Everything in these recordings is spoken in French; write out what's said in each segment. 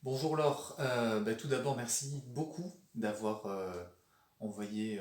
Bonjour Laure. Tout d'abord merci beaucoup d'avoir envoyé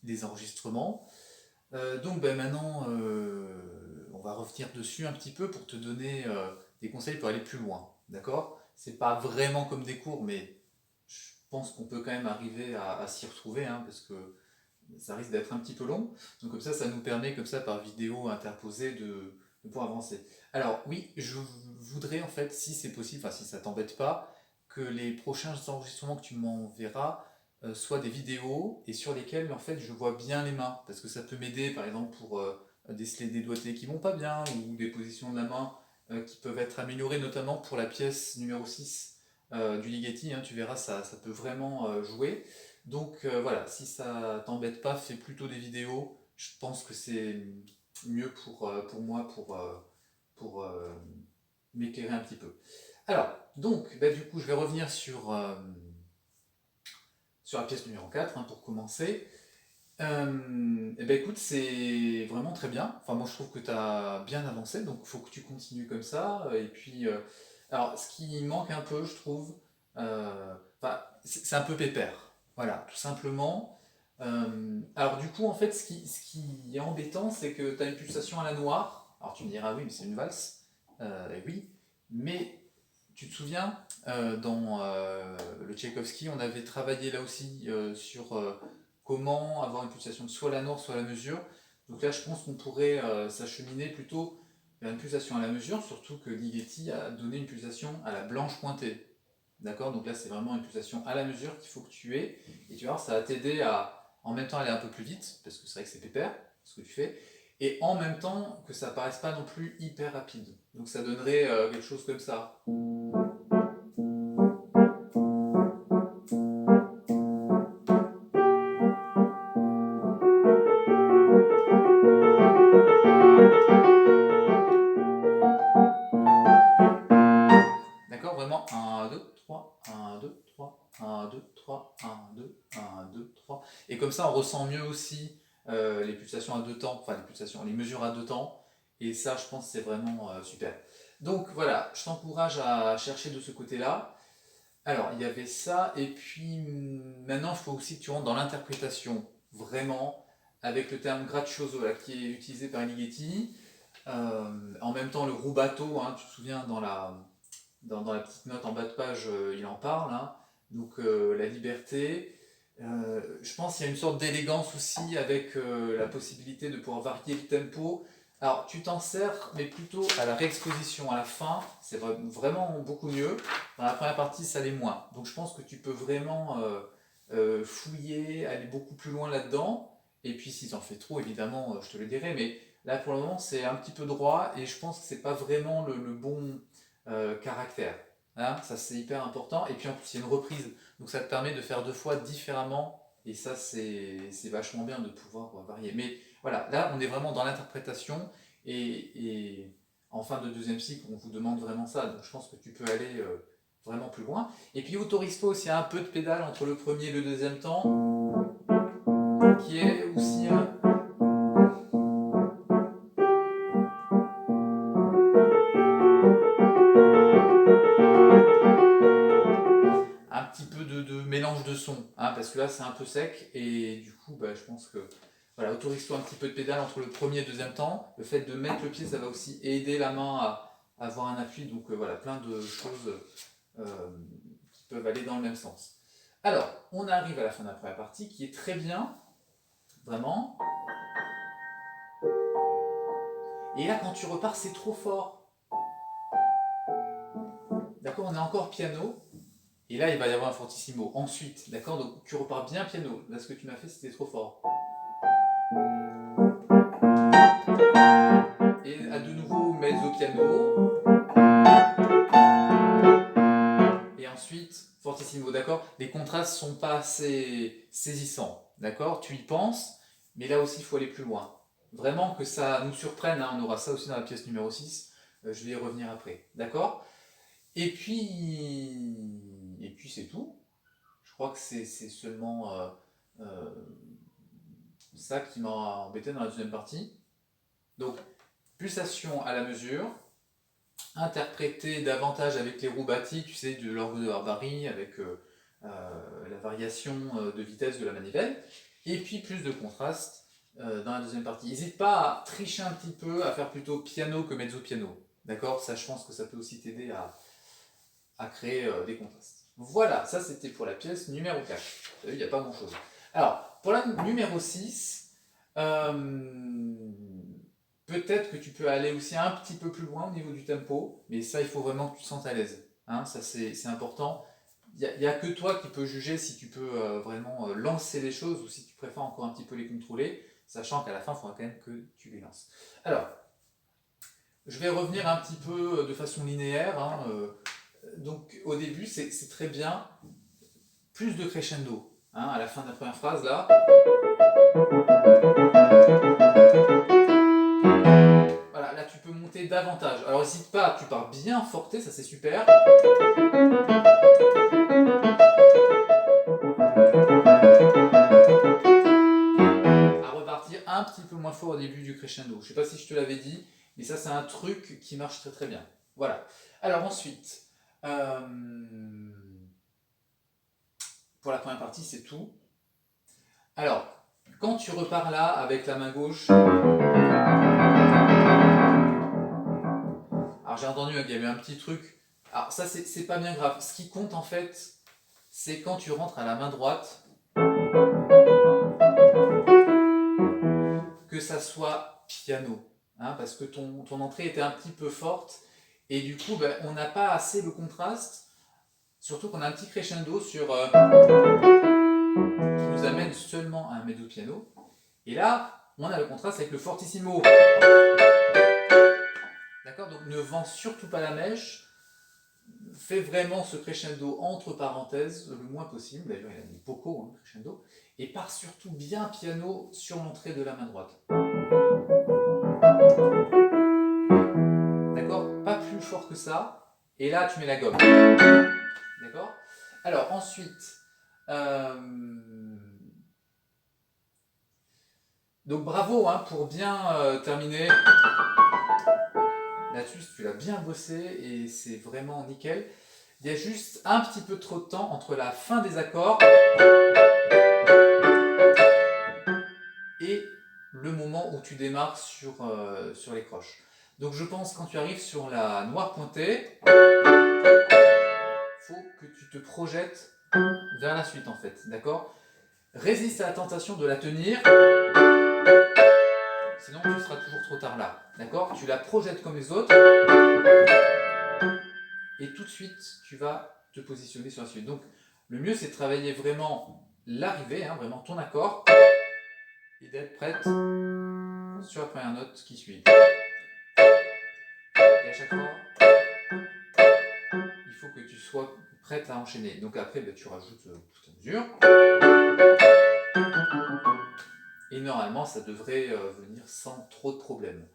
des enregistrements. Maintenant on va revenir dessus un petit peu pour te donner des conseils pour aller plus loin. D'accord? C'est pas vraiment comme des cours, mais je pense qu'on peut quand même arriver à s'y retrouver, hein, parce que ça risque d'être un petit peu long. Donc comme ça nous permet comme ça par vidéo interposée de pouvoir avancer. Alors oui, je voudrais en fait, si c'est possible, enfin si ça t'embête pas, que les prochains enregistrements que tu m'enverras soient des vidéos et sur lesquelles en fait je vois bien les mains, parce que ça peut m'aider par exemple pour déceler des doigtés qui vont pas bien ou des positions de la main qui peuvent être améliorées, notamment pour la pièce numéro 6 du Ligeti, hein, tu verras ça peut vraiment jouer. Voilà, si ça t'embête pas, fais plutôt des vidéos. Je pense que c'est mieux pour moi pour m'éclairer un petit peu. Alors, du coup, je vais revenir sur la pièce numéro 4 hein, pour commencer. Écoute, c'est vraiment très bien. Enfin, moi, je trouve que tu as bien avancé, donc il faut que tu continues comme ça. Alors, ce qui manque un peu, je trouve, c'est un peu pépère. Voilà, tout simplement. Alors, du coup, en fait, ce qui est embêtant, c'est que tu as une pulsation à la noire. Alors, tu me diras, oui, mais c'est une valse. Et oui, mais tu te souviens, dans le Tchaïkovski, on avait travaillé là aussi sur comment avoir une pulsation soit à la noire, soit à la mesure. Donc là, je pense qu'on pourrait s'acheminer plutôt vers une pulsation à la mesure, surtout que Ligeti a donné une pulsation à la blanche pointée. D'accord? Donc là, c'est vraiment une pulsation à la mesure qu'il faut que tu aies. Et tu vas voir, ça va t'aider à en même temps aller un peu plus vite, parce que c'est vrai que c'est pépère, ce que tu fais, et en même temps que ça paraisse pas non plus hyper rapide. Donc ça donnerait quelque chose comme ça. D'accord? Vraiment un 2 3 1 2 3 1 2 3 1 2 1 2 3. Et comme ça, on ressent mieux aussi les pulsations à deux temps, enfin les pulsations, les mesures à deux temps. Et ça, je pense, c'est vraiment super. Donc voilà, je t'encourage à chercher de ce côté-là. Alors, il y avait ça, et puis maintenant, il faut aussi que tu rentres dans l'interprétation, vraiment, avec le terme gracioso, là, qui est utilisé par Ligeti. En même temps, le rubato, hein, tu te souviens, dans la petite note en bas de page, il en parle, hein. La liberté. Je pense qu'il y a une sorte d'élégance aussi avec la possibilité de pouvoir varier le tempo. Alors tu t'en sers, mais plutôt à la réexposition, à la fin, c'est vraiment beaucoup mieux. Dans la première partie, ça l'est moins. Donc je pense que tu peux vraiment fouiller, aller beaucoup plus loin là-dedans. Et puis si t'en fais trop, évidemment, je te le dirai. Mais là pour le moment, c'est un petit peu droit et je pense que c'est pas vraiment le bon caractère. Hein, ça c'est hyper important. Et puis en plus il y a une reprise. Donc ça te permet de faire deux fois différemment. Et ça c'est vachement bien de pouvoir varier. Mais voilà, là on est vraiment dans l'interprétation. Et en fin de deuxième cycle, on vous demande vraiment ça. Donc je pense que tu peux aller vraiment plus loin. Et puis autorise-toi aussi un peu de pédale entre le premier et le deuxième temps, qui est aussi un petit peu de mélange de sons, hein, parce que là c'est un peu sec et du coup je pense que voilà, autorise-toi un petit peu de pédale entre le premier et le deuxième temps. Le fait de mettre le pied, ça va aussi aider la main à avoir un appui, donc voilà, plein de choses euh, qui peuvent aller dans le même sens. Alors, on arrive à la fin de la première partie qui est très bien, vraiment. Et là, quand tu repars, c'est trop fort. D'accord, on est encore piano. Et là, il va y avoir un fortissimo. Ensuite, d'accord, donc tu repars bien piano. Là, ce que tu m'as fait, c'était trop fort. Et à de nouveau mezzo piano. Et ensuite fortissimo, d'accord. Les contrastes sont pas assez saisissants, d'accord. Tu y penses, mais là aussi il faut aller plus loin. Vraiment que ça nous surprenne, hein. On aura ça aussi dans la pièce numéro 6. Je vais y revenir après, d'accord. Et puis c'est tout. Je crois que c'est seulement euh, ça qui m'a embêté dans la deuxième partie. Donc pulsation à la mesure, interpréter davantage avec les roues bâties, tu sais, de l'orgue de Barbarie, avec la variation de vitesse de la manivelle, et puis plus de contraste dans la deuxième partie. N'hésite pas à tricher un petit peu, à faire plutôt piano que mezzo piano. D'accord? Ça, je pense que ça peut aussi t'aider à créer des contrastes. Voilà, ça c'était pour la pièce numéro 4. Vous avez vu, il n'y a pas grand chose. Alors, pour la numéro 6, peut-être que tu peux aller aussi un petit peu plus loin au niveau du tempo, mais ça, il faut vraiment que tu te sentes à l'aise. Hein, ça, c'est important. Il n'y a que toi qui peux juger si tu peux vraiment lancer les choses ou si tu préfères encore un petit peu les contrôler, sachant qu'à la fin, il faudra quand même que tu les lances. Alors, je vais revenir un petit peu de façon linéaire. Hein, donc, au début, c'est très bien. Plus de crescendo. Hein, à la fin de la première phrase, là. Voilà, là, tu peux monter davantage. Alors, n'hésite pas, tu pars bien forté, ça c'est super. À repartir un petit peu moins fort au début du crescendo. Je ne sais pas si je te l'avais dit, mais ça, c'est un truc qui marche très très bien. Voilà. Alors, ensuite, pour la première partie, c'est tout. Alors, quand tu repars là avec la main gauche, alors j'ai entendu qu'il y avait un petit truc. Alors ça, c'est pas bien grave. Ce qui compte en fait, c'est quand tu rentres à la main droite, que ça soit piano. Hein, parce que ton entrée était un petit peu forte. Et du coup, ben, on n'a pas assez le contraste. Surtout qu'on a un petit crescendo sur qui nous amène seulement à un mezzo piano. Et là, on a le contraste avec le fortissimo. D'accord? Donc ne vends surtout pas la mèche. Fais vraiment ce crescendo entre parenthèses le moins possible. D'ailleurs, il a mis poco, hein, crescendo. Et pars surtout bien piano sur l'entrée de la main droite. D'accord? Pas plus fort que ça. Et là, tu mets la gomme. D'accord? Alors, ensuite, donc bravo hein, pour bien terminer. Là-dessus, tu l'as bien bossé et c'est vraiment nickel. Il y a juste un petit peu trop de temps entre la fin des accords et le moment où tu démarres sur les croches. Donc je pense quand tu arrives sur la noire pointée, il faut que tu te projettes vers la suite en fait, d'accord? Résiste à la tentation de la tenir, sinon tu seras toujours trop tard là, d'accord? Tu la projettes comme les autres, et tout de suite tu vas te positionner sur la suite. Donc le mieux c'est de travailler vraiment l'arrivée, hein, vraiment ton accord, et d'être prête sur la première note qui suit. Et à chaque fois, il faut que tu sois prête à enchaîner. Donc après, ben, tu rajoutes toute mesure. Et normalement, ça devrait venir sans trop de problèmes.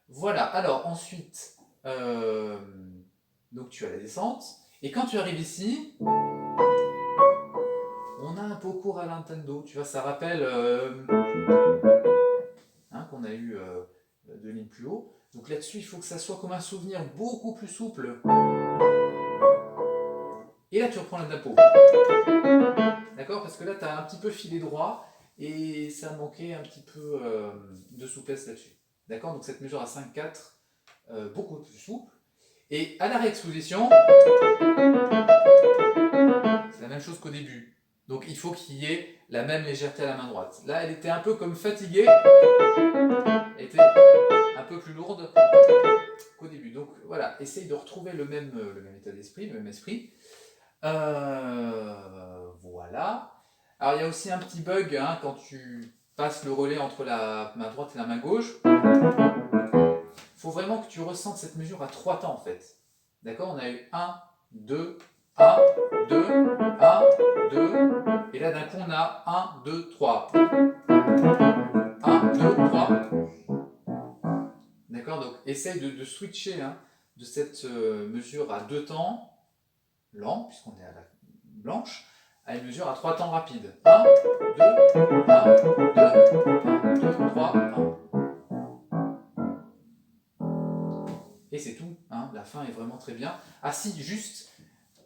Voilà, alors ensuite, donc tu as la descente. Et quand tu arrives ici, on a un poco rallentando. Tu vois, ça rappelle hein, qu'on a eu 2 lignes plus haut. Donc là-dessus, il faut que ça soit comme un souvenir beaucoup plus souple. Et là, tu reprends la tempo. D'accord? Parce que là, tu as un petit peu filé droit et ça manquait un petit peu de souplesse là-dessus. D'accord? Donc cette mesure à 5-4, beaucoup plus souple. Et à la réexposition, c'est la même chose qu'au début. Donc il faut qu'il y ait la même légèreté à la main droite. Là, elle était un peu comme fatiguée. Elle était un peu plus lourde qu'au début. Donc voilà, essaye de retrouver le même état d'esprit, le même esprit. Voilà. Alors il y a aussi un petit bug hein, quand tu passes le relais entre la main droite et la main gauche. Il faut vraiment que tu ressentes cette mesure à 3 temps en fait. D'accord? On a eu 1, 2, 1, 2, 1, 2. Et là d'un coup on a 1, 2, 3. 1, 2, 3. D'accord? Donc essaye de switcher hein, de cette mesure à 2 temps lent, puisqu'on est à la blanche, à une mesure à 3 temps rapides. 1, 2, 1, 2, 1, 2, 3, 1. et c'est tout, hein, la fin est vraiment très bien. Ah si, juste,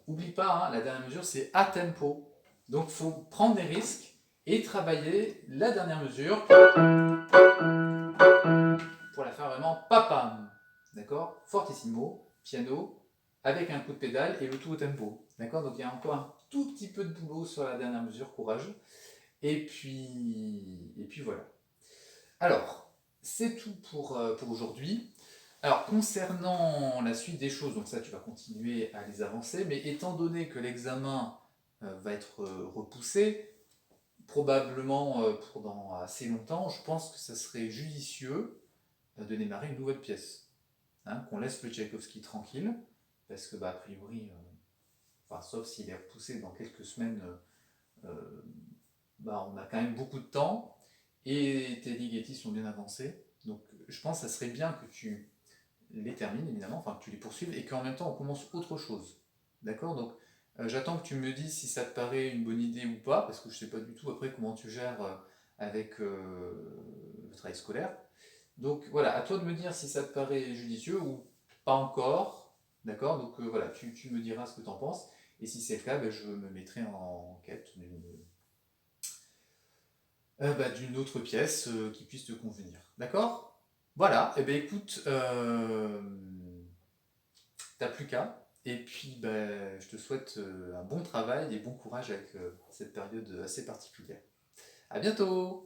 oublie pas, hein, la dernière mesure c'est à tempo. Donc il faut prendre des risques et travailler la dernière mesure pour la faire vraiment papam. D'accord? Fortissimo, piano, avec un coup de pédale et le tout au tempo. D'accord? Donc il y a encore un tout petit peu de boulot sur la dernière mesure, courage. Et puis voilà. Alors, c'est tout pour aujourd'hui. Alors, concernant la suite des choses, donc ça, tu vas continuer à les avancer, mais étant donné que l'examen va être repoussé, probablement pour dans assez longtemps, je pense que ça serait judicieux de démarrer une nouvelle pièce. Hein, qu'on laisse le Tchaïkovski tranquille, parce que, bah, a priori, enfin, sauf s'il est repoussé dans quelques semaines, euh, bah, on a quand même beaucoup de temps, et tes Ligeti sont bien avancés. Donc, je pense que ça serait bien que tu les termines, évidemment, enfin que tu les poursuives, et qu'en même temps, on commence autre chose. D'accord? Donc, j'attends que tu me dises si ça te paraît une bonne idée ou pas, parce que je ne sais pas du tout après comment tu gères avec le travail scolaire. Donc voilà, à toi de me dire si ça te paraît judicieux ou pas encore. D'accord? Donc voilà, tu me diras ce que tu en penses. Et si c'est le cas, ben, je me mettrai en quête d'une autre pièce qui puisse te convenir. D'accord? Voilà, et ben écoute, t'as plus qu'à. Et puis ben, je te souhaite un bon travail et bon courage avec cette période assez particulière. À bientôt!